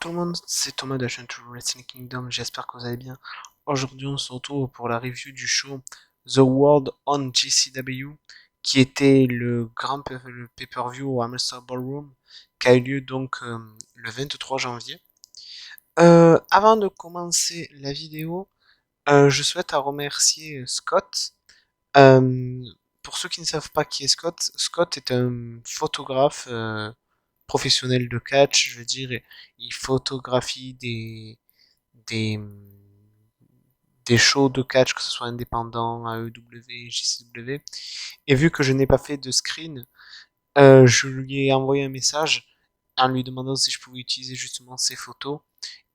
tout le monde, c'est Thomas de la chaîne True Wrestling Kingdom, j'espère que vous allez bien. Aujourd'hui on se retrouve pour la review du show The World on GCW, qui était le pay-per-view au Hammerstone Ballroom, qui a eu lieu donc le 23 janvier. Avant de commencer la vidéo, je souhaite remercier Scott. Euh, pour ceux qui ne savent pas qui est Scott, Scott est un photographe professionnel de catch, je veux dire, il photographie des, des shows de catch, que ce soit indépendant, AEW, JCW. Et vu que je n'ai pas fait de screen, je lui ai envoyé un message en lui demandant si je pouvais utiliser justement ces photos.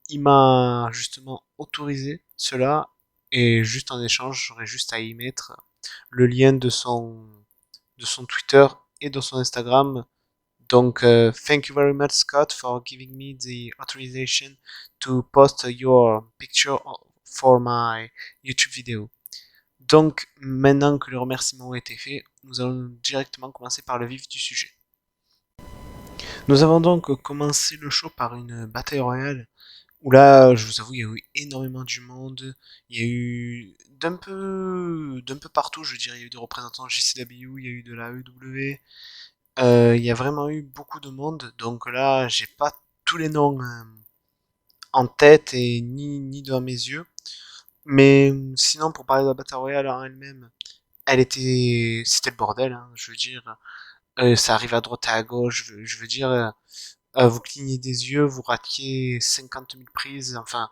Il m'a justement autorisé cela, et juste en échange, j'aurais juste à y mettre le lien de son Twitter et de son Instagram. Donc, thank you very much, Scott, for giving me the authorization to post your picture for my YouTube video. Donc, maintenant que les remerciements ont été faits, nous allons directement commencer par le vif du sujet. Nous avons donc commencé le show par une bataille royale où là, je vous avoue, il y a eu énormément du monde. Il y a eu d'un peu partout, je dirais. Il y a eu des représentants JCW, il y a eu de la AEW. Il y a vraiment eu beaucoup de monde. Donc là, j'ai pas tous les noms en tête et ni devant mes yeux. Mais sinon, pour parler de la Battle Royale en elle-même, c'était le bordel, hein, je veux dire. Ça arrive à droite et à gauche, je veux dire, vous clignez des yeux, vous ratiez 50 000 prises, enfin,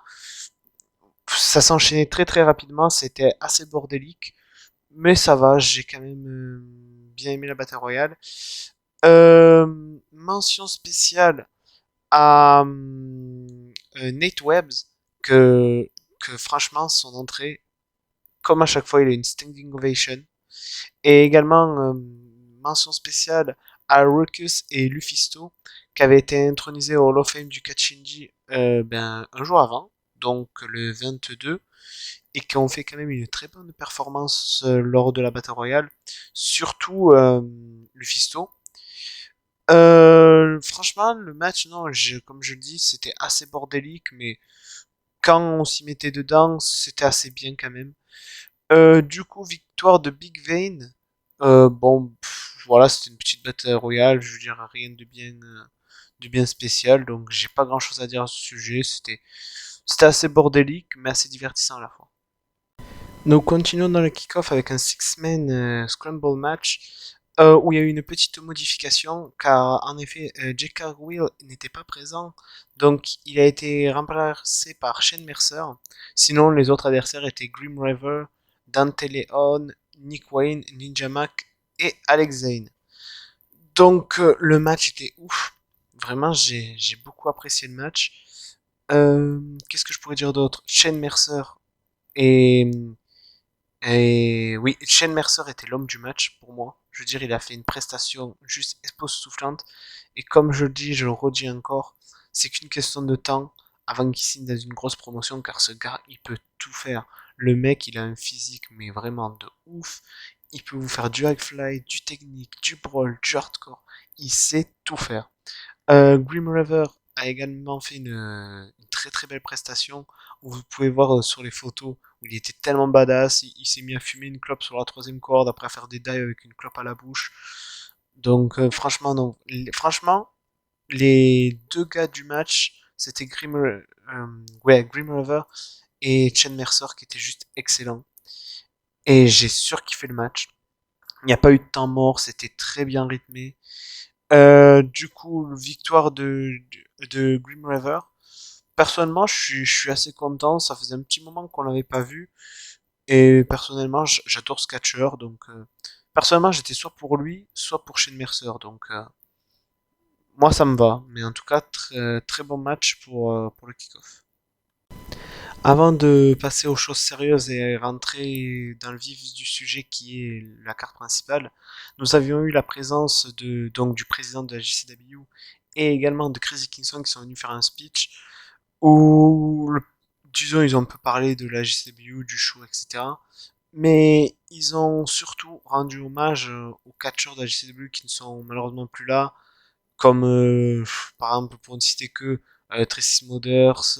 ça s'enchaînait très très rapidement, c'était assez bordélique, mais ça va, j'ai quand même bien aimé la Battle Royale. Mention spéciale à Nate Webbs, que franchement, son entrée, comme à chaque fois, il a une standing ovation. Et également, mention spéciale à Ruckus et Lufisto, qui avaient été intronisés au Hall of Fame du Kachinji un jour avant, donc le 22, et qui ont fait quand même une très bonne performance lors de la Battle Royale, surtout Lufisto. Franchement, le match, non, comme je le dis, c'était assez bordélique, mais quand on s'y mettait dedans, c'était assez bien quand même. Du coup, victoire de Big Vane. Voilà, c'était une petite bataille royale, je veux dire, rien de bien spécial, donc j'ai pas grand chose à dire à ce sujet. C'était assez bordélique, mais assez divertissant à la fois. Nous continuons dans le kick-off avec un six-man scramble match où il y a eu une petite modification car en effet Jake Cargill n'était pas présent, donc il a été remplacé par Shane Mercer. Sinon les autres adversaires étaient Grim Reaper, Dante Leon, Nick Wayne, Ninja Mac et Alex Zane. Donc le match était ouf, vraiment j'ai beaucoup apprécié le match. Qu'est-ce que je pourrais dire d'autre? Shane Mercer et oui, Shane Mercer était l'homme du match pour moi. Je veux dire, il a fait une prestation juste époustouflante. Et comme je le dis, je le redis encore, c'est qu'une question de temps avant qu'il signe dans une grosse promotion, car ce gars, il peut tout faire. Le mec, il a un physique, mais vraiment de ouf. Il peut vous faire du high fly, du technique, du brawl, du hardcore. Il sait tout faire. Grim Reaver a également fait une très très belle prestation où vous pouvez voir sur les photos où il était tellement badass, il s'est mis à fumer une clope sur la troisième corde après à faire des dives avec une clope à la bouche. Donc franchement non, franchement les deux gars du match c'était Grim Reaver et Chen Mercer qui étaient juste excellents et j'ai surkiffé le match. Il n'y a pas eu de temps mort, c'était très bien rythmé. Du coup, victoire de Grim Reaver. Personnellement, je suis assez content. Ça faisait un petit moment qu'on l'avait pas vu. Et personnellement, j'adore ce catcheur. Donc, personnellement, j'étais soit pour lui, soit pour Shane Mercer. Donc, moi, ça me va. Mais en tout cas, très bon match pour le kick-off. Avant de passer aux choses sérieuses et rentrer dans le vif du sujet qui est la carte principale, nous avions eu la présence donc du président de la JCW et également de Crazy Kingston qui sont venus faire un speech où, disons, ils ont un peu parlé de la JCW, du show, etc. Mais ils ont surtout rendu hommage aux catcheurs de la JCW qui ne sont malheureusement plus là, comme par exemple, pour ne citer que Tracy Smothers,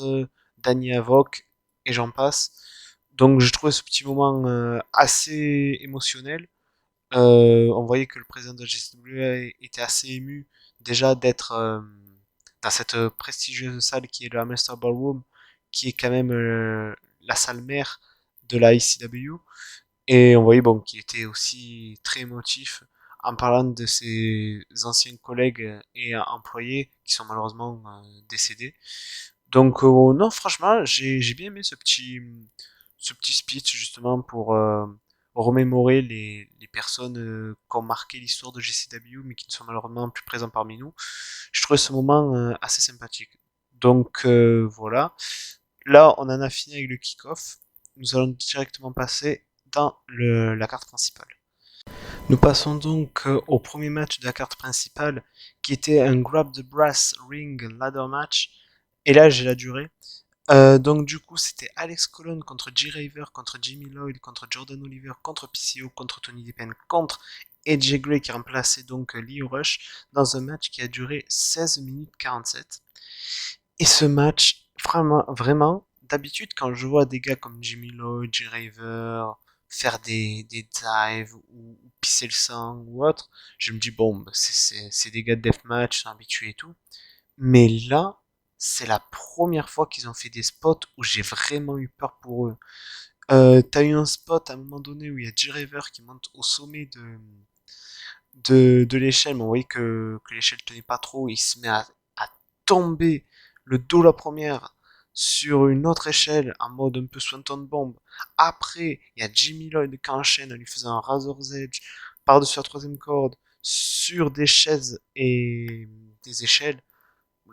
Danny Havoc, et j'en passe. Donc j'ai trouvé ce petit moment assez émotionnel. On voyait que le président de la GCW était assez ému déjà d'être dans cette prestigieuse salle qui est le Hammerster Ballroom, qui est quand même la salle mère de la ICW. Et on voyait bon, qu'il était aussi très émotif en parlant de ses anciens collègues et employés qui sont malheureusement décédés. Donc non, franchement, j'ai bien aimé ce petit speech justement pour remémorer les personnes qui ont marqué l'histoire de GCW mais qui ne sont malheureusement plus présents parmi nous. Je trouvais ce moment assez sympathique. Donc voilà. Là, on en a fini avec le kick-off. Nous allons directement passer dans la carte principale. Nous passons donc au premier match de la carte principale, qui était un Grab the Brass Ring Ladder Match. Et là, j'ai la durée. Donc du coup, c'était Alex Colon contre G-Raver, contre Jimmy Lloyd, contre Jordan Oliver, contre PCO, contre Tony Deppen, contre AJ Gray qui remplaçait donc Leo Rush dans un match qui a duré 16 minutes 47. Et ce match, vraiment, d'habitude, quand je vois des gars comme Jimmy Lloyd, G-Raver faire des dives ou pisser le sang ou autre, je me dis, bon, bah, c'est des gars de deathmatch, ils sont habitués et tout. Mais là, c'est la première fois qu'ils ont fait des spots où j'ai vraiment eu peur pour eux. T'as eu un spot à un moment donné où il y a G-Raver qui monte au sommet de l'échelle, mais on voyait que l'échelle tenait pas trop, il se met à tomber le dos la première sur une autre échelle en mode un peu Swanton Bomb. Après, il y a Jimmy Lloyd qui enchaîne en lui faisant un Razor's Edge par-dessus la troisième corde sur des chaises et des échelles.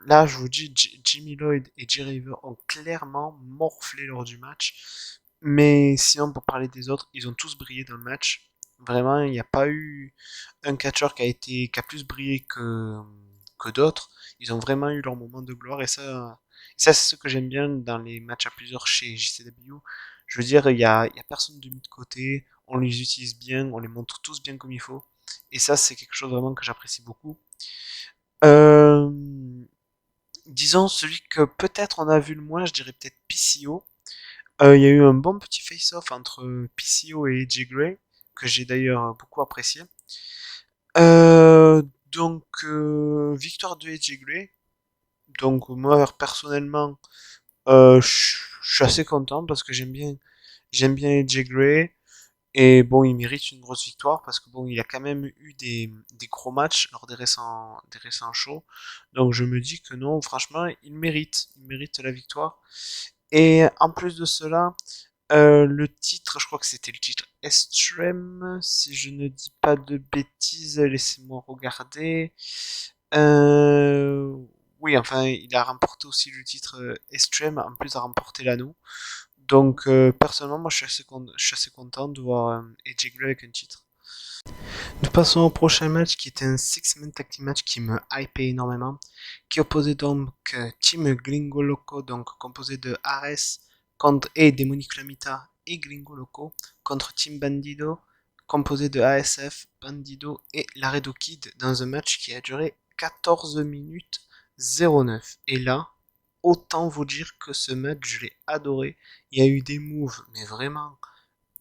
Là, je vous dis, Jimmy Lloyd et Jerry River ont clairement morflé lors du match. Mais sinon, pour parler des autres, ils ont tous brillé dans le match. Vraiment, il n'y a pas eu un catcheur qui a plus brillé que d'autres. Ils ont vraiment eu leur moment de gloire et ça c'est ce que j'aime bien dans les matchs à plusieurs chez JCW. Je veux dire, il y a personne de mis de côté. On les utilise bien, on les montre tous bien comme il faut. Et ça, c'est quelque chose vraiment que j'apprécie beaucoup. Euh, Disons, celui que peut-être on a vu le moins, je dirais peut-être PCO. Il y a eu un bon petit face-off entre PCO et AJ Gray, que j'ai d'ailleurs beaucoup apprécié. Victoire de AJ Gray. Donc moi, personnellement, je suis assez content parce que j'aime bien AJ Gray. Et bon, il mérite une grosse victoire parce que bon, il y a quand même eu des gros matchs lors des récents shows. Donc je me dis que non, franchement, il mérite la victoire. Et en plus de cela, le titre, je crois que c'était le titre Extreme, si je ne dis pas de bêtises, laissez-moi regarder. Euh, oui, enfin, il a remporté aussi le titre Extreme, en plus a remporté l'anneau. Donc, personnellement, moi, je suis assez content de voir AJ Gray avec un titre. Nous passons au prochain match qui était un six-man tag team match qui me hypait énormément, qui opposait donc Team Gringo Loco, donc composé de Ares contre, et Demonic Flamita et Gringo Loco, contre Team Bandido, composé de ASF, Bandido et Laredo Kid, dans un match qui a duré 14 minutes 09. Et là, autant vous dire que ce match, je l'ai adoré. Il y a eu des moves, mais vraiment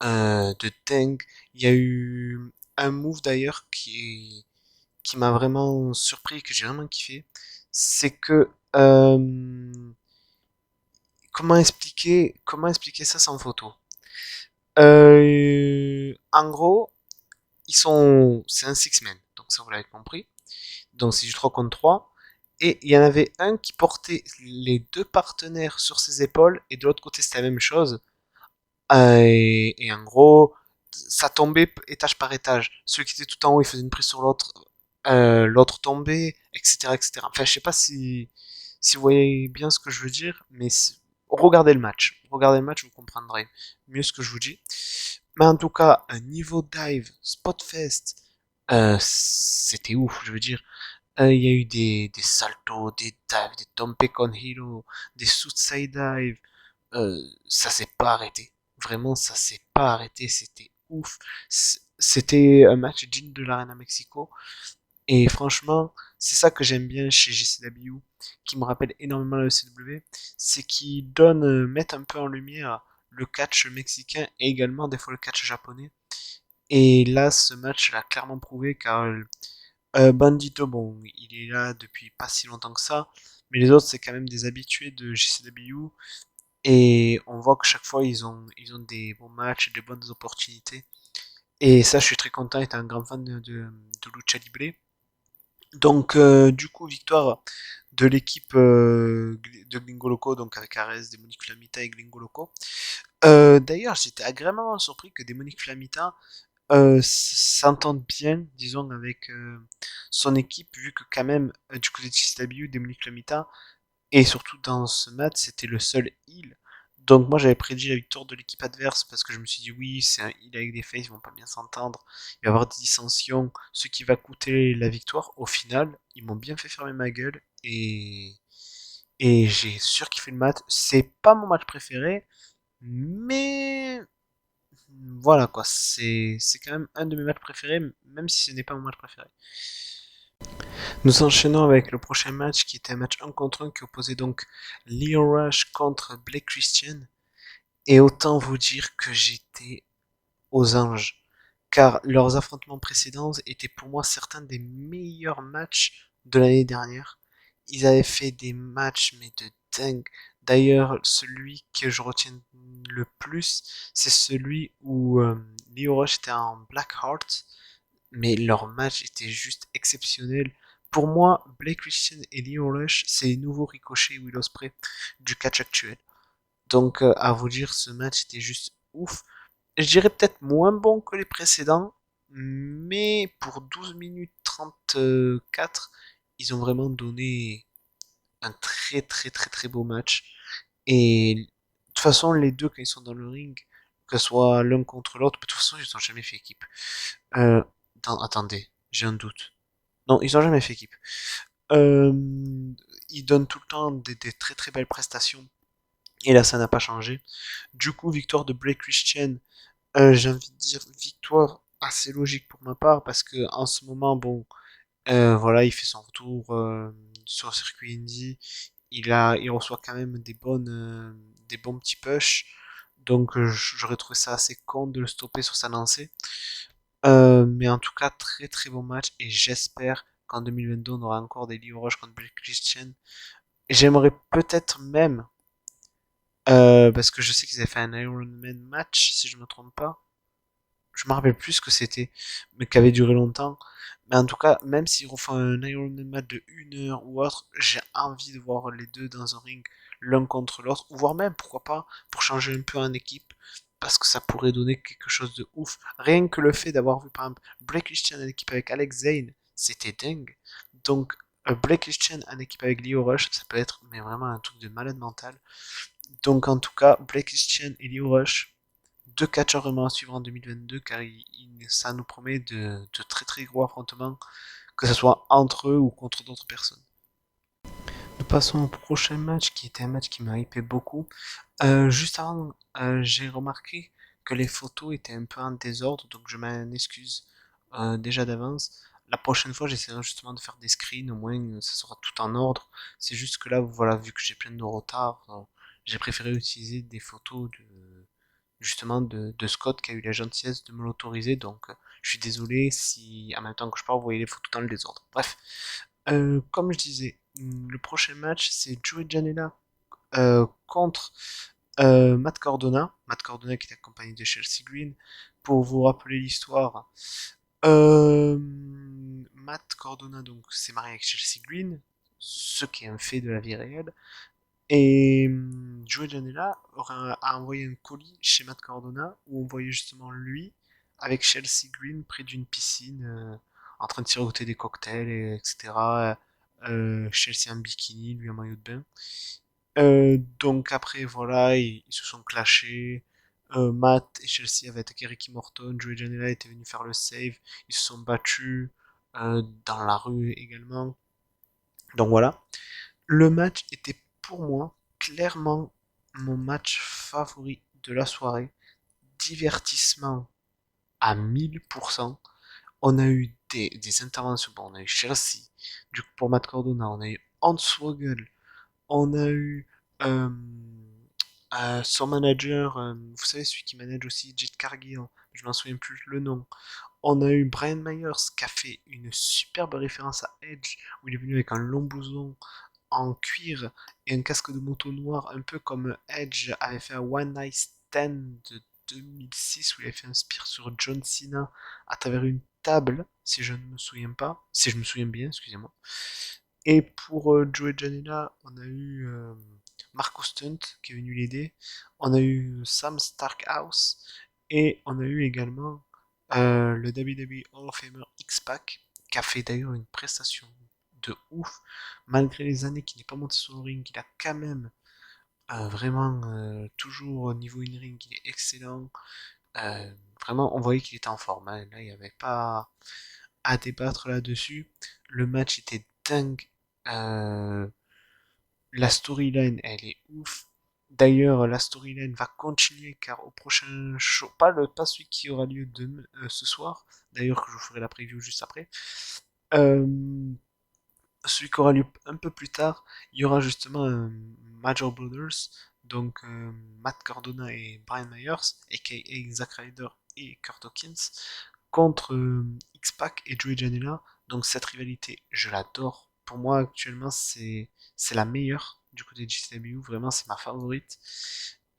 de dingue. Il y a eu un move d'ailleurs qui m'a vraiment surpris, que j'ai vraiment kiffé. C'est que comment expliquer ça sans photo. En gros, c'est un six man, donc ça vous l'avez compris. Donc c'est du 3 contre 3. Et il y en avait un qui portait les deux partenaires sur ses épaules, et de l'autre côté c'était la même chose. Et en gros, ça tombait étage par étage. Celui qui était tout en haut, il faisait une prise sur l'autre, l'autre tombait, etc., etc. Enfin, je sais pas si vous voyez bien ce que je veux dire, mais regardez le match. Regardez le match, vous comprendrez mieux ce que je vous dis. Mais en tout cas, un niveau dive, Spotfest, c'était ouf, je veux dire. Il y a eu des saltos, des dives, des Tompekon Hero, des Suicide Dive, ça s'est pas arrêté. Vraiment, ça s'est pas arrêté. C'était ouf. C'était un match digne de l'Arena Mexico. Et franchement, c'est ça que j'aime bien chez GCW. qui me rappelle énormément la ECW, c'est qu'ils donnent, mettent un peu en lumière le catch mexicain et également des fois le catch japonais. Et là, ce match l'a clairement prouvé car Bandito, bon, il est là depuis pas si longtemps que ça, mais les autres, c'est quand même des habitués de JCW. Et on voit que chaque fois, ils ont des bons matchs, des bonnes opportunités. Et ça, je suis très content, étant un grand fan de Lucha Libre. Donc, du coup, victoire de l'équipe de Gringo Loco, donc avec Ares, Demonic Flamita et Gringo Loco. D'ailleurs, j'étais agréablement surpris que Demonic Flamita s'entende bien, disons, avec son équipe, vu que quand même, du côté de CW, Demonic Flamita, et surtout dans ce match, c'était le seul heal. Donc moi j'avais prédit la victoire de l'équipe adverse parce que je me suis dit oui, c'est un heal avec des faces, ils vont pas bien s'entendre, il va y avoir des dissensions, ce qui va coûter la victoire. Au final, ils m'ont bien fait fermer ma gueule et j'ai surkiffé le match. C'est pas mon match préféré, mais voilà quoi, c'est quand même un de mes matchs préférés, même si ce n'est pas mon match préféré. Nous enchaînons avec le prochain match qui était un match 1 contre 1 qui opposait donc Leo Rush contre Blake Christian. Et autant vous dire que j'étais aux anges. Car leurs affrontements précédents étaient pour moi certains des meilleurs matchs de l'année dernière. Ils avaient fait des matchs mais de dingue. D'ailleurs, celui que je retiens le plus, c'est celui où Leo Rush était en Blackheart, mais leur match était juste exceptionnel. Pour moi, Blake Christian et Leo Rush, c'est les nouveaux Ricochet et Will Ospreay du catch actuel. Donc, à vous dire, ce match était juste ouf. Je dirais peut-être moins bon que les précédents, mais pour 12 minutes 34, ils ont vraiment donné un très très très très beau match. Et de toute façon, les deux, quand ils sont dans le ring, que ce soit l'un contre l'autre, de toute façon, ils n'ont jamais fait équipe. Euh, attendez, j'ai un doute. Non, ils n'ont jamais fait équipe. Euh, ils donnent tout le temps des très très belles prestations. Et là, ça n'a pas changé. Du coup, victoire de Bray Christian. J'ai envie de dire victoire assez logique pour ma part parce que en ce moment, bon, voilà, il fait son retour sur le circuit indie. Il reçoit quand même des bons petits push. Donc, j'aurais trouvé ça assez con de le stopper sur sa lancée. Mais en tout cas, très très bon match et j'espère qu'en 2022, on aura encore des Leo Rush contre Blake Christian. J'aimerais peut-être même, parce que je sais qu'ils avaient fait un Iron Man match, si je me trompe pas. Je me rappelle plus ce que c'était, mais qui avait duré longtemps. Mais en tout cas, même s'ils refont un Iron Man match de 1 heure ou autre, j'ai envie de voir les deux dans un ring, l'un contre l'autre, ou voire même, pourquoi pas, pour changer un peu en équipe, parce que ça pourrait donner quelque chose de ouf. Rien que le fait d'avoir vu, par exemple, Blake Christian en équipe avec Alex Zane, c'était dingue. Donc, Blake Christian en équipe avec Leo Rush, ça peut être mais vraiment un truc de malade mental. Donc, en tout cas, Blake Christian et Leo Rush, deux catcheurs vraiment à suivre en 2022 car ça nous promet de très très gros affrontements, que ce soit entre eux ou contre d'autres personnes. Nous passons au prochain match qui était un match qui m'a hypé beaucoup. Juste avant, j'ai remarqué que les photos étaient un peu en désordre, donc je m'en excuse déjà d'avance. La prochaine fois, j'essaierai justement de faire des screens, au moins ça sera tout en ordre. C'est juste que là, voilà, vu que j'ai plein de retard, j'ai préféré utiliser des photos justement de Scott qui a eu la gentillesse de me l'autoriser. Donc, je suis désolé si en même temps que je parle, vous voyez les photos dans le désordre. Bref, comme je disais, le prochain match c'est Joey Janela contre Matt Cardona. Matt Cardona qui est accompagné de Chelsea Green. Pour vous rappeler l'histoire, Matt Cardona donc s'est marié avec Chelsea Green, ce qui est un fait de la vie réelle. Et Joey Janela a envoyé un colis chez Matt Cardona où on voyait justement lui avec Chelsea Green près d'une piscine en train de siroter des cocktails, etc. Chelsea en bikini, lui en maillot de bain. Donc après, voilà, ils se sont clashés. Matt et Chelsea avaient attaqué Ricky Morton. Joey Janela était venu faire le save. Ils se sont battus dans la rue également. Donc voilà. Le match était pour moi clairement mon match favori de la soirée. Divertissement à 1000%. On a eu des interventions. Bon, on a eu Chelsea. Du coup, pour Matt Cardona, on a eu Hornswoggle, on a eu euh, son manager, vous savez, celui qui manage aussi Jet Cargill, je m'en souviens plus le nom. On a eu Brian Myers qui a fait une superbe référence à Edge, où il est venu avec un long blouson en cuir et un casque de moto noir, un peu comme Edge avait fait un One Night Stand de 2006 où il avait fait un spear sur John Cena à travers une table, si je ne me souviens pas, si je me souviens bien, excusez-moi. Et pour Joey Janela, on a eu Marco Stunt qui est venu l'aider, on a eu Sam Starkhouse et on a eu également le WWE Hall of Famer X-Pac qui a fait d'ailleurs une prestation de ouf malgré les années qu'il n'est pas monté sur le ring, il a quand même vraiment toujours au niveau in-ring, il est excellent. Vraiment, on voyait qu'il était en forme, hein. Là, il n'y avait pas à débattre là-dessus. Le match était dingue. Euh, la storyline, elle est ouf. D'ailleurs, la storyline va continuer car au prochain show, pas celui qui aura lieu ce soir, d'ailleurs que je vous ferai la preview juste après, euh, celui qui aura lieu un peu plus tard, il y aura justement un Major Brothers, donc Matt Cardona et Brian Myers, aka Zack Ryder et Kurt Hawkins, contre X-Pac et Joey Janela. Donc cette rivalité, je l'adore. Pour moi actuellement, c'est la meilleure du côté de JCW, vraiment c'est ma favorite.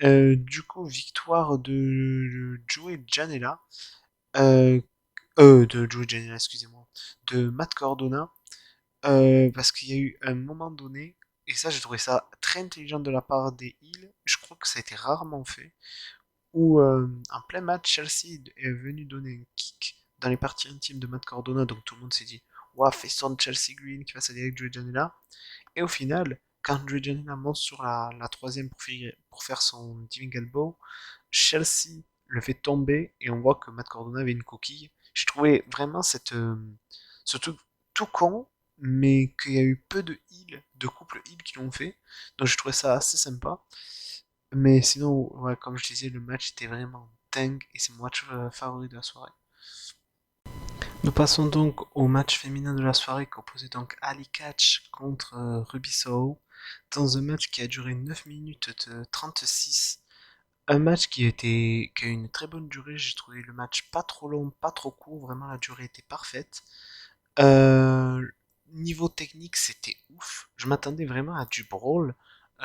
Du coup, victoire de Joey Janela, euh, de Joey Janela, excusez-moi, de Matt Cardona, parce qu'il y a eu un moment donné, et ça j'ai trouvé ça très intelligent de la part des Heels, je crois que ça a été rarement fait, où en plein match, Chelsea est venu donner un kick dans les parties intimes de Matt Cardona, donc tout le monde s'est dit, waouh, fait son Chelsea Green qui va s'allier avec Joey Janela, et au final, quand Joey Janela monte sur la troisième pour faire son diving elbow, Chelsea le fait tomber, et on voit que Matt Cardona avait une coquille. J'ai trouvé vraiment ce truc tout con, mais qu'il y a eu peu de heal, de couples heal qui l'ont fait. Donc j'ai trouvé ça assez sympa. Mais sinon, ouais, comme je disais, le match était vraiment dingue et c'est mon match favori de la soirée. Nous passons donc au match féminin de la soirée qui opposait donc Ali Catch contre Ruby Soho dans un match qui a duré 9 minutes de 36. Un match qui a eu une très bonne durée, j'ai trouvé le match pas trop long, pas trop court, vraiment la durée était parfaite. Euh, Niveau technique, c'était ouf. Je m'attendais vraiment à du brawl,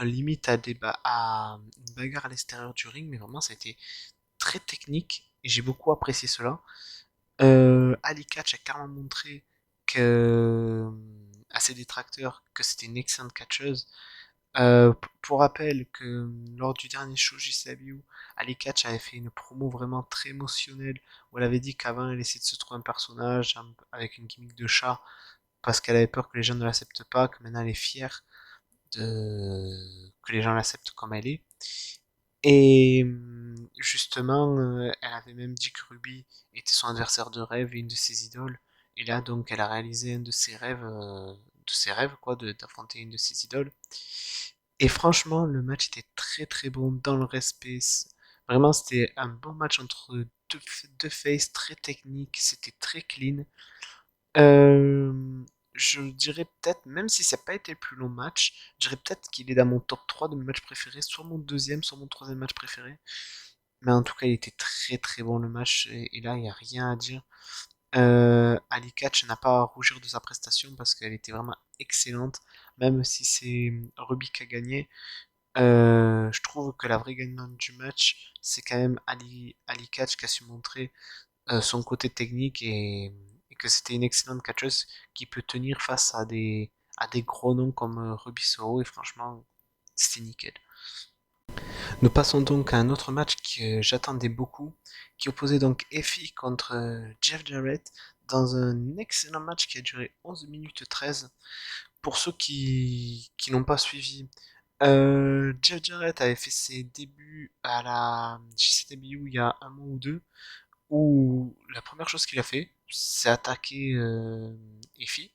limite à une bagarre à l'extérieur du ring, mais vraiment, ça a été très technique et j'ai beaucoup apprécié cela. Ali Catch a carrément montré à ses détracteurs que c'était une excellente catcheuse. Pour rappel que lors du dernier show JCW, Ali Catch avait fait une promo vraiment très émotionnelle où elle avait dit qu'avant elle essayait de se trouver un personnage avec une gimmick de chat parce qu'elle avait peur que les gens ne l'acceptent pas, que maintenant elle est fière que les gens l'acceptent comme elle est. Et justement, elle avait même dit que Ruby était son adversaire de rêve et une de ses idoles. Et là, donc, elle a réalisé un de ses rêves, quoi, d'affronter une de ses idoles. Et franchement, le match était très très bon dans le respect. Vraiment, c'était un bon match entre deux faces très techniques. C'était très clean. Euh, je dirais peut-être, même si ça n'a pas été le plus long match, je dirais peut-être qu'il est dans mon top 3 de mes matchs préférés, soit mon deuxième, soit mon troisième match préféré. Mais en tout cas, il était très très bon le match, et là, il n'y a rien à dire. Ali Catch n'a pas à rougir de sa prestation parce qu'elle était vraiment excellente, même si c'est Ruby qui a gagné. Je trouve que la vraie gagnante du match, c'est quand même Ali Catch qui a su montrer son côté technique et que c'était une excellente catcheuse qui peut tenir face à des gros noms comme Ruby Soho et franchement, c'était nickel. Nous passons donc à un autre match que j'attendais beaucoup, qui opposait donc Effie contre Jeff Jarrett dans un excellent match qui a duré 11 minutes 13. Pour ceux qui n'ont pas suivi, Jeff Jarrett avait fait ses débuts à la JCW il y a un mois ou deux, où la première chose qu'il a fait, c'est attaquer Effie.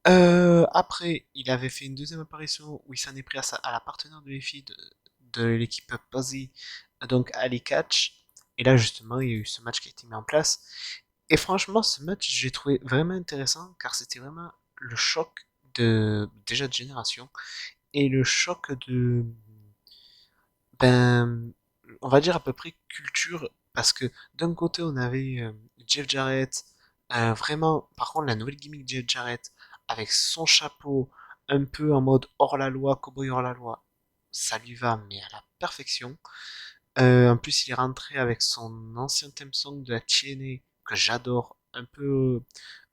Après, il avait fait une deuxième apparition où il s'en est pris à la partenaire de Effie de l'équipe Posey, donc Ali Catch. Et là, justement, il y a eu ce match qui a été mis en place. Et franchement, ce match, j'ai trouvé vraiment intéressant car c'était vraiment le choc déjà de génération, et le choc de, ben, on va dire à peu près culture, parce que d'un côté on avait Jeff Jarrett, vraiment, par contre la nouvelle gimmick de Jeff Jarrett, avec son chapeau, un peu en mode hors la loi, cowboy hors la loi, ça lui va, mais à la perfection. En plus, il est rentré avec son ancien theme song de la TNA, que j'adore, un peu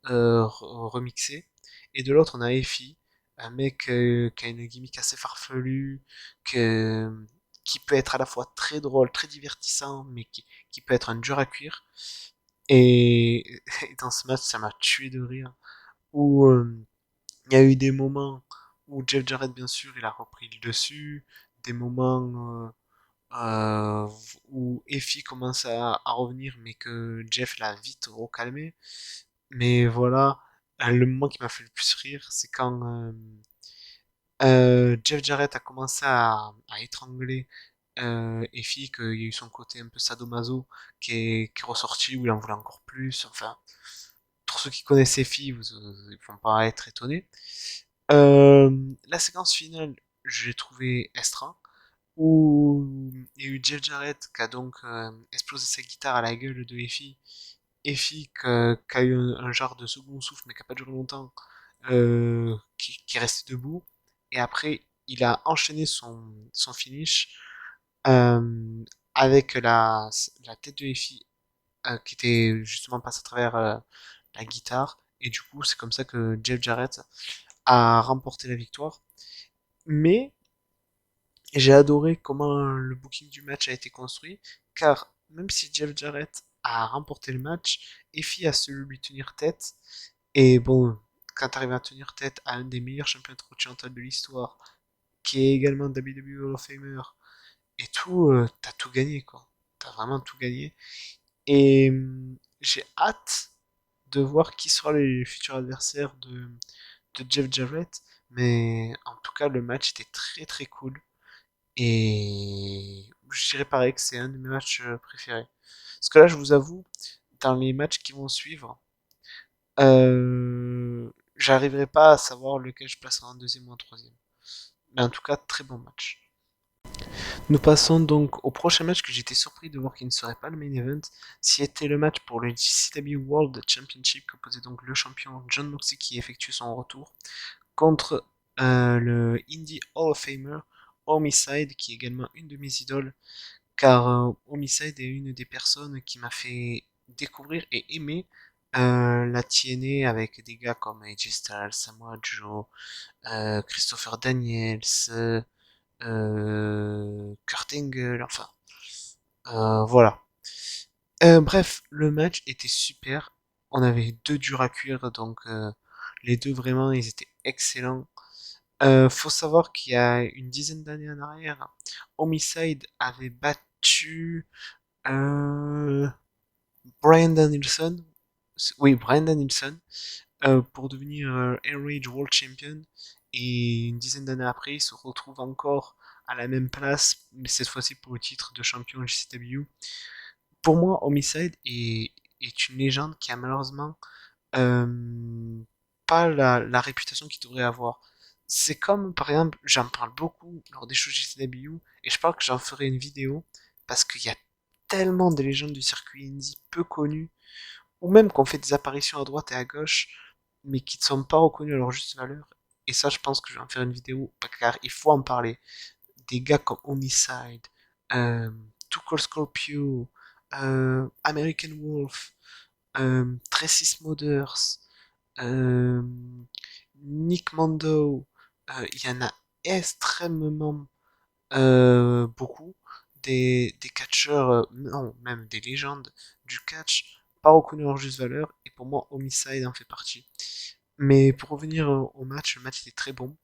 remixé. Et de l'autre, on a Effie, un mec qui a une gimmick assez farfelue, que, qui peut être à la fois très drôle, très divertissant, mais qui peut être un dur à cuire. Et, et dans ce match, ça m'a tué de rire. Où il y a eu des moments où Jeff Jarrett, bien sûr, il a repris le dessus, des moments euh, où Effie commence à revenir, mais que Jeff l'a vite recalmé. Mais voilà, le moment qui m'a fait le plus rire, c'est quand Jeff Jarrett a commencé à étrangler Effie, qu'il y a eu son côté un peu sadomaso qui est ressorti, où il en voulait encore plus. Enfin, pour ceux qui connaissent Effie, ils vont pas être étonnés. Euh, la séquence finale, j'ai trouvé extra où il y a eu Jeff Jarrett qui a donc explosé sa guitare à la gueule de Effie. Effie qui a eu un genre de second souffle mais qui a pas duré longtemps, qui est resté debout. Et après, il a enchaîné son finish euh, avec la tête de Effie qui était justement passée à travers la guitare. Et du coup, c'est comme ça que Jeff Jarrett a remporté la victoire. Mais j'ai adoré comment le booking du match a été construit, car même si Jeff Jarrett a remporté le match, Effie a su lui tenir tête. Et bon, quand tu arrives à tenir tête à un des meilleurs champions intercontinentaux de l'histoire, qui est également WWE Hall of Famer, et tout, t'as tout gagné, quoi. T'as vraiment tout gagné. Et j'ai hâte de voir qui sera les futurs adversaires de Jeff Jarrett. Mais en tout cas, le match était très très cool. Et je dirais pareil que c'est un de mes matchs préférés. Parce que là, je vous avoue, dans les matchs qui vont suivre, j'arriverai pas à savoir lequel je placerai en deuxième ou en troisième. Mais en tout cas, très bon match. Nous passons donc au prochain match que j'étais surpris de voir qu'il ne serait pas le main event. C'était le match pour le GCW World Championship que posait donc le champion John Moxley qui effectue son retour contre le Indie Hall of Famer Homicide qui est également une de mes idoles car Homicide est une des personnes qui m'a fait découvrir et aimer la TNA avec des gars comme AJ Styles, Samoa Joe, Christopher Daniels, Kurt Angle, enfin voilà. Bref, le match était super. On avait deux durs à cuire, donc les deux vraiment ils étaient excellents. Faut savoir qu'il y a une dizaine d'années en arrière, Homicide avait battu euh, Bryan Danielson, oui, Bryan Danielson, pour devenir Air Rage World Champion. Et une dizaine d'années après, il se retrouve encore à la même place, mais cette fois-ci pour le titre de champion GCW. Pour moi, Homicide est une légende qui a malheureusement euh, pas la réputation qu'il devrait avoir. C'est comme, par exemple, j'en parle beaucoup lors des shows GCW, et je parle que j'en ferai une vidéo, parce qu'il y a tellement de légendes du circuit indie peu connues, ou même qu'on fait des apparitions à droite et à gauche, mais qui ne sont pas reconnues à leur juste valeur. Et ça, je pense que je vais en faire une vidéo, car il faut en parler. Des gars comme Homicide, Too Cold Scorpio, American Wolf, Tracy Smothers, euh, Nick Mando, il y en a extrêmement beaucoup. Des catcheurs, non, même des légendes du catch, pas reconnus en leur juste valeur, et pour moi, Homicide en fait partie. Mais pour revenir au match, le match était très bon.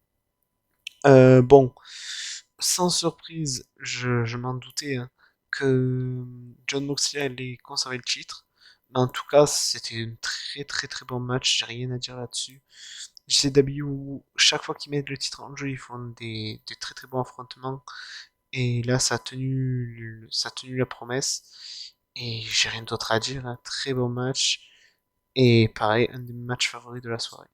Bon, sans surprise, je m'en doutais hein, que John Moxley allait conserver le titre. Mais en tout cas, c'était un très très très bon match, j'ai rien à dire là-dessus. JCW, chaque fois qu'ils mettent le titre en jeu, ils font des très très bons affrontements. Et là, ça a tenu la promesse. Et j'ai rien d'autre à dire, un très bon match. Et pareil, un des matchs favoris de la soirée.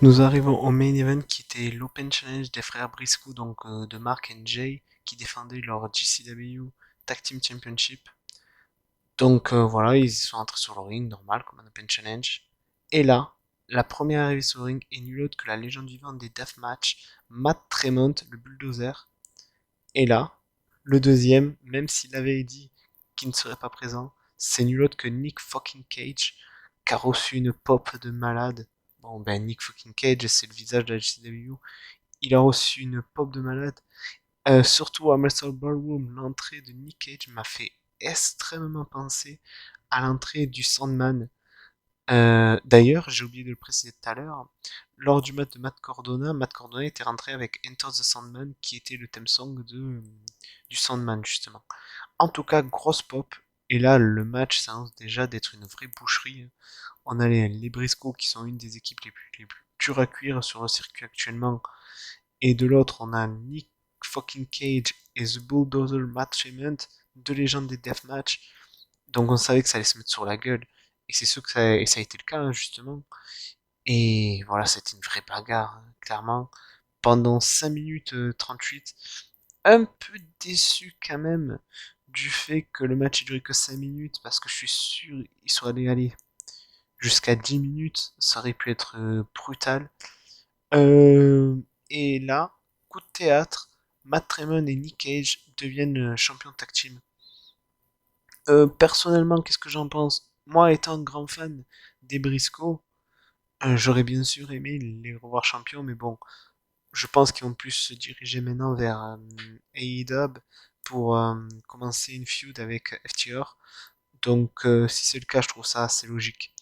Nous arrivons au main event qui était l'Open Challenge des frères Briscoe, donc de Mark et Jay, qui défendaient leur GCW Tag Team Championship. Donc voilà, ils sont entrés sur le ring, normal, comme un Open Challenge. Et là, la première arrivée sur le ring est nulle autre que la légende vivante des Deathmatch, Matt Tremont, le bulldozer. Et là, le deuxième, même s'il avait dit qu'il ne serait pas présent, c'est nul autre que Nick fucking Cage, qui a reçu une pop de malade. Bon, ben Nick fucking Cage, c'est le visage de la GCW. Il a reçu une pop de malade. Surtout à Muscle Ballroom, l'entrée de Nick Cage m'a fait extrêmement penser à l'entrée du Sandman. D'ailleurs, j'ai oublié de le préciser tout à l'heure, lors du match de Matt Cardona était rentré avec Enter the Sandman, qui était le theme song du Sandman, justement. En tout cas, grosse pop. Et là, le match s'annonce déjà d'être une vraie boucherie. On a les Briscoe, qui sont une des équipes les plus dures à cuire sur le circuit actuellement. Et de l'autre, on a Nick fucking Cage et The Bulldozer Matt Tremont, deux légendes des deathmatch. Donc on savait que ça allait se mettre sur la gueule. Et c'est sûr que ça a été le cas, hein, justement. Et voilà, c'était une vraie bagarre, hein, clairement. Pendant 5 minutes 38, un peu déçu quand même du fait que le match ait duré que 5 minutes, parce que je suis sûr qu'ils seraient allés aller jusqu'à 10 minutes, ça aurait pu être brutal. Euh, et là, coup de théâtre, Matt Tremont et Nick Cage deviennent champions tag team. Personnellement, qu'est-ce que j'en pense? Moi, étant un grand fan des Briscoe, j'aurais bien sûr aimé les revoir champions, mais bon, je pense qu'ils vont plus se diriger maintenant vers AEW pour commencer une feud avec FTR. Donc, si c'est le cas, je trouve ça assez logique.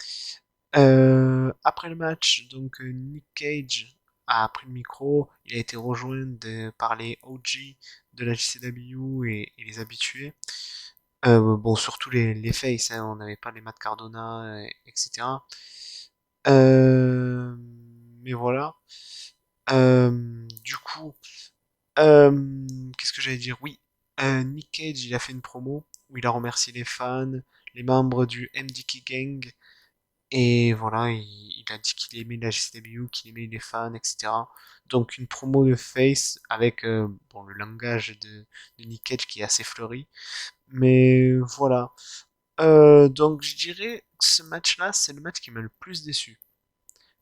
Après le match, donc Nick Cage a pris le micro, il a été rejoint par les OG de la JCW et les habitués. Bon, surtout les faces, hein, on n'avait pas les Matt Cardona, etc. Euh, mais voilà. Du coup, qu'est-ce que j'allais dire? Oui, Nick Cage, il a fait une promo où il a remercié les fans, les membres du MDK Gang, et voilà, il a dit qu'il aimait la GCW, qu'il aimait les fans, etc. Donc une promo de face avec bon, le langage de Nick Cage qui est assez fleuri. Mais voilà. Donc je dirais que ce match-là, c'est le match qui m'a le plus déçu.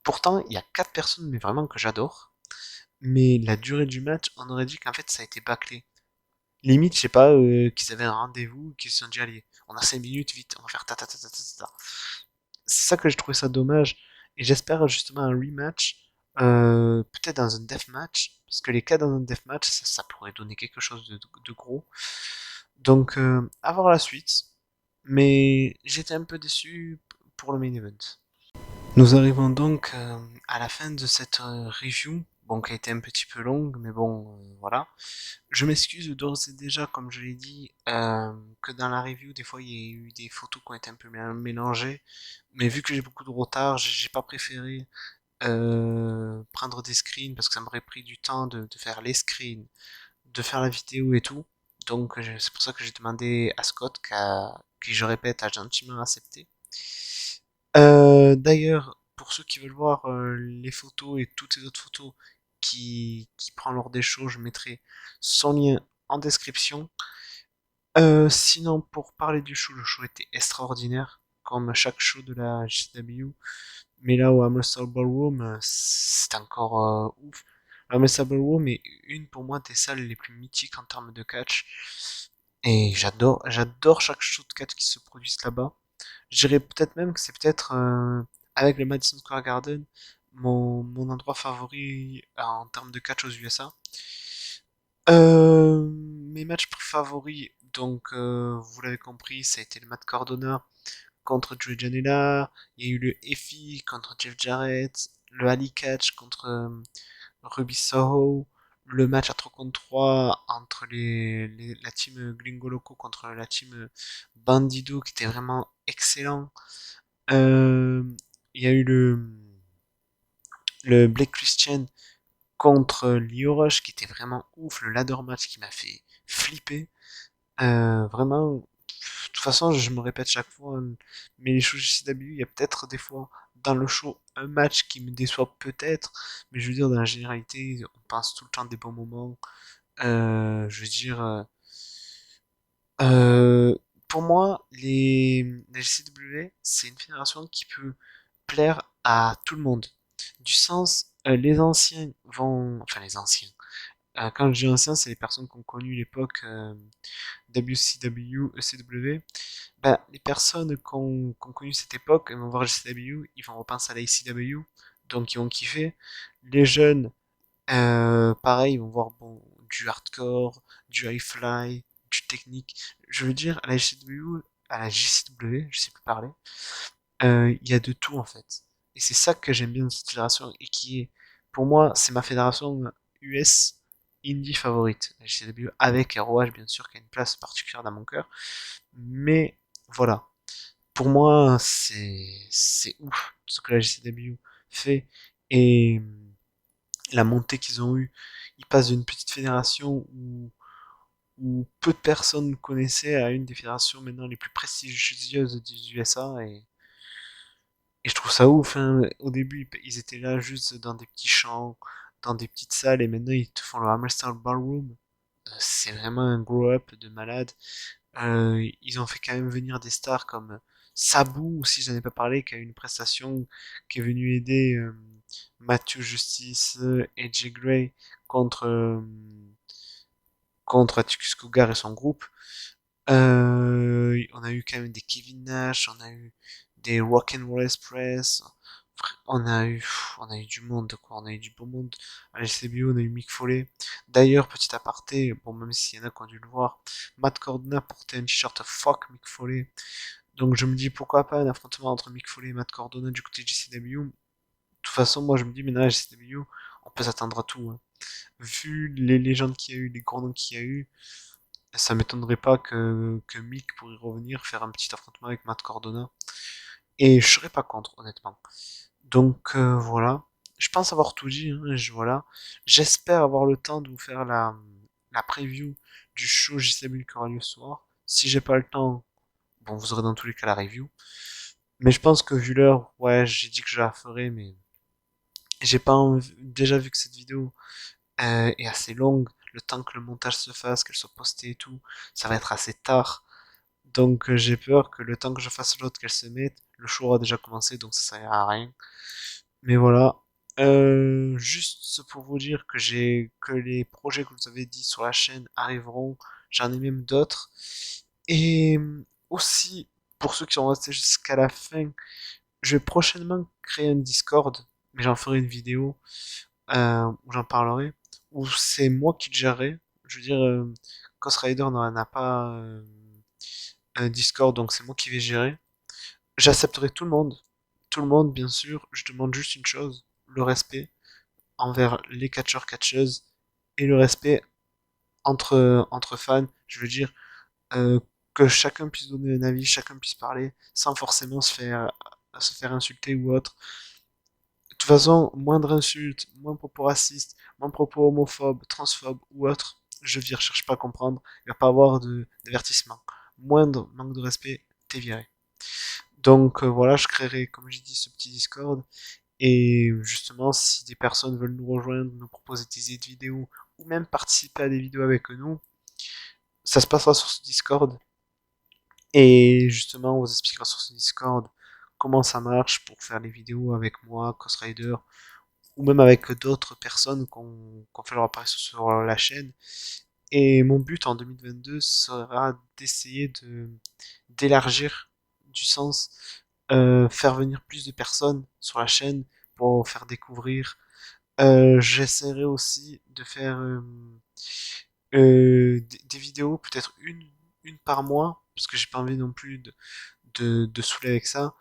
Pourtant, il y a quatre personnes, mais vraiment que j'adore. Mais la durée du match, on aurait dit qu'en fait ça a été bâclé. Limite, je sais pas, qu'ils avaient un rendez-vous, qu'ils se sont dit, allez, on a 5 minutes, vite, on va faire ta ta ta ta ta ta. C'est ça que j'ai trouvé ça dommage. Et j'espère justement un rematch, peut-être dans un deathmatch, parce que les cas dans un deathmatch, ça pourrait donner quelque chose de gros. Donc, à voir la suite. Mais j'étais un peu déçu pour le main event. Nous arrivons donc à la fin de cette review, bon, qui a été un petit peu longue, mais bon, voilà. Je m'excuse d'ores et déjà, comme je l'ai dit, que dans la review, des fois, il y a eu des photos qui ont été un peu mélangées, mais vu que j'ai beaucoup de retard, j'ai pas préféré prendre des screens parce que ça m'aurait pris du temps de faire les screens, de faire la vidéo et tout. Donc, c'est pour ça que j'ai demandé à Scott, qui, je répète, a gentiment accepté. D'ailleurs, pour ceux qui veulent voir les photos et toutes les autres photos qui prend lors des shows, je mettrai son lien en description. Sinon, pour parler du show, le show était extraordinaire, comme chaque show de la GCW. Mais là, au Hammerstall Ballroom, c'est encore ouf. Le Hammerstall Ballroom est une pour moi des salles les plus mythiques en termes de catch. Et j'adore chaque show de catch qui se produit là-bas. Je dirais peut-être même que c'est peut-être, avec le Madison Square Garden, mon endroit favori en termes de catch aux USA. Mes matchs favoris, donc vous l'avez compris, ça a été le Matt Cardona contre Joey Janela, il y a eu le Effie contre Jeff Jarrett, le Ali Catch contre Ruby Soho, le match à 3 contre 3 entre la team Gringo Loco contre la team Bandido qui était vraiment excellent. Euh, il y a eu le Blake Christian contre Lio Rush qui était vraiment ouf, le ladder match qui m'a fait flipper. Vraiment, toute façon, je me répète chaque fois, hein, mais les shows JCW, il y a peut-être des fois dans le show un match qui me déçoit peut-être, mais je veux dire, dans la généralité, on passe tout le temps des bons moments. Je veux dire, euh, pour moi, les JCW, c'est une fédération qui peut plaire à tout le monde. Du sens, les anciens vont, enfin les anciens. Quand je dis anciens, c'est les personnes qui ont connu l'époque WCW, ECW. Ben, les personnes qui ont connu cette époque, elles vont voir GCW, ils vont repenser à la ECW, donc ils vont kiffer. Les jeunes, pareil, ils vont voir bon, du hardcore, du high fly, du technique. Je veux dire, à la JCW, je sais plus parler, il y a de tout en fait. Et c'est ça que j'aime bien de cette fédération et qui est, pour moi, c'est ma fédération US indie favorite. La JCW avec ROH bien sûr qui a une place particulière dans mon cœur. Mais voilà, pour moi, c'est ouf ce que la GCW fait et la montée qu'ils ont eue. Ils passent d'une petite fédération où peu de personnes connaissaient à une des fédérations maintenant les plus prestigieuses des USA et je trouve ça ouf. Hein. Au début, ils étaient là juste dans des petits champs, dans des petites salles et maintenant ils te font le Hammerstyle Ballroom. C'est vraiment un grow-up de malade. Ils ont fait quand même venir des stars comme Sabu, si j'en ai pas parlé, qui a eu une prestation qui est venue aider Matthew Justice et Jay Gray contre, contre Atticus Cougar et son groupe. On a eu quand même des Kevin Nash, on a eu des Rock'n'Roll Express, on a eu du monde, quoi. On a eu du beau monde. À LCBO, on a eu Mick Foley. D'ailleurs, petit aparté, bon, même s'il y en a qui ont dû le voir, Matt Cardona portait un t-shirt Fuck Mick Foley. Donc je me dis pourquoi pas un affrontement entre Mick Foley et Matt Cardona du côté de JCW. De toute façon, moi je me dis maintenant à JCW, on peut s'attendre à tout. Hein. Vu les légendes qu'il y a eu, les gros noms qu'il y a eu, ça m'étonnerait pas que Mick pourrait revenir faire un petit affrontement avec Matt Cardona. Et je serais pas contre, honnêtement. Donc voilà. Je pense avoir tout dit. Hein, voilà. J'espère avoir le temps de vous faire la preview du show JCW qui aura lieu ce soir. Si j'ai pas le temps, bon, vous aurez dans tous les cas la review. Mais je pense que vu l'heure, ouais, j'ai dit que je la ferais, mais j'ai pas déjà vu que cette vidéo est assez longue, le temps que le montage se fasse, qu'elle soit postée et tout, ça va être assez tard. Donc j'ai peur que le temps que je fasse l'autre, qu'elle se mette, le show aura déjà commencé, donc ça sert à rien. Mais voilà. Juste pour vous dire que les projets que vous avez dit sur la chaîne arriveront. J'en ai même d'autres. Et aussi, pour ceux qui sont restés jusqu'à la fin, je vais prochainement créer un Discord, mais j'en ferai une vidéo où j'en parlerai, où c'est moi qui le gérerai. Je veux dire, Ghost Rider n'en a pas un Discord, donc c'est moi qui vais gérer. J'accepterai tout le monde bien sûr. Je demande juste une chose, le respect envers les catcheurs catcheuses et le respect entre fans. Je veux dire que chacun puisse donner un avis, chacun puisse parler sans forcément se faire insulter ou autre. De toute façon, moindre insulte, moins propos racistes, moins propos homophobes, transphobes ou autres, je ne cherche pas à comprendre, il ne va pas avoir d'avertissement. Moindre manque de respect, t'es viré. Donc voilà, je créerai, comme j'ai dit, ce petit Discord. Et justement, si des personnes veulent nous rejoindre, nous proposer des idées de vidéos, ou même participer à des vidéos avec nous, ça se passera sur ce Discord. Et justement, on vous expliquera sur ce Discord comment ça marche pour faire les vidéos avec moi, Ghost Rider, ou même avec d'autres personnes qu'on fait leur apparition sur la chaîne. Et mon but en 2022 sera d'essayer d'élargir du sens, faire venir plus de personnes sur la chaîne pour faire découvrir. J'essaierai aussi de faire des vidéos, peut-être une par mois, parce que j'ai pas envie non plus de saouler avec ça,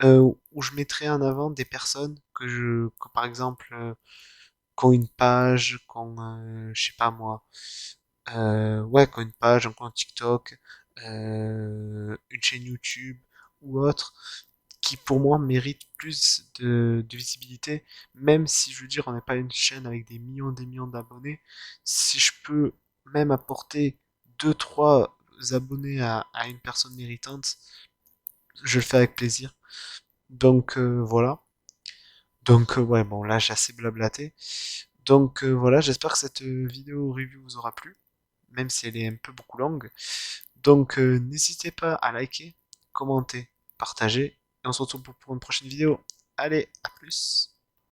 où je mettrai en avant des personnes que par exemple, qui ont une page, qui ont, je sais pas moi, ouais, qui ont une page, un compte TikTok, une chaîne YouTube ou autre, qui pour moi mérite plus de visibilité, même si je veux dire on n'est pas une chaîne avec des millions d'abonnés, si je peux même apporter deux trois abonner à une personne méritante, je le fais avec plaisir. Donc voilà. Donc ouais, bon là j'ai assez blablaté. Donc voilà, j'espère que cette vidéo review vous aura plu, même si elle est un peu beaucoup longue. Donc n'hésitez pas à liker, commenter, partager, et on se retrouve pour une prochaine vidéo. Allez, à plus!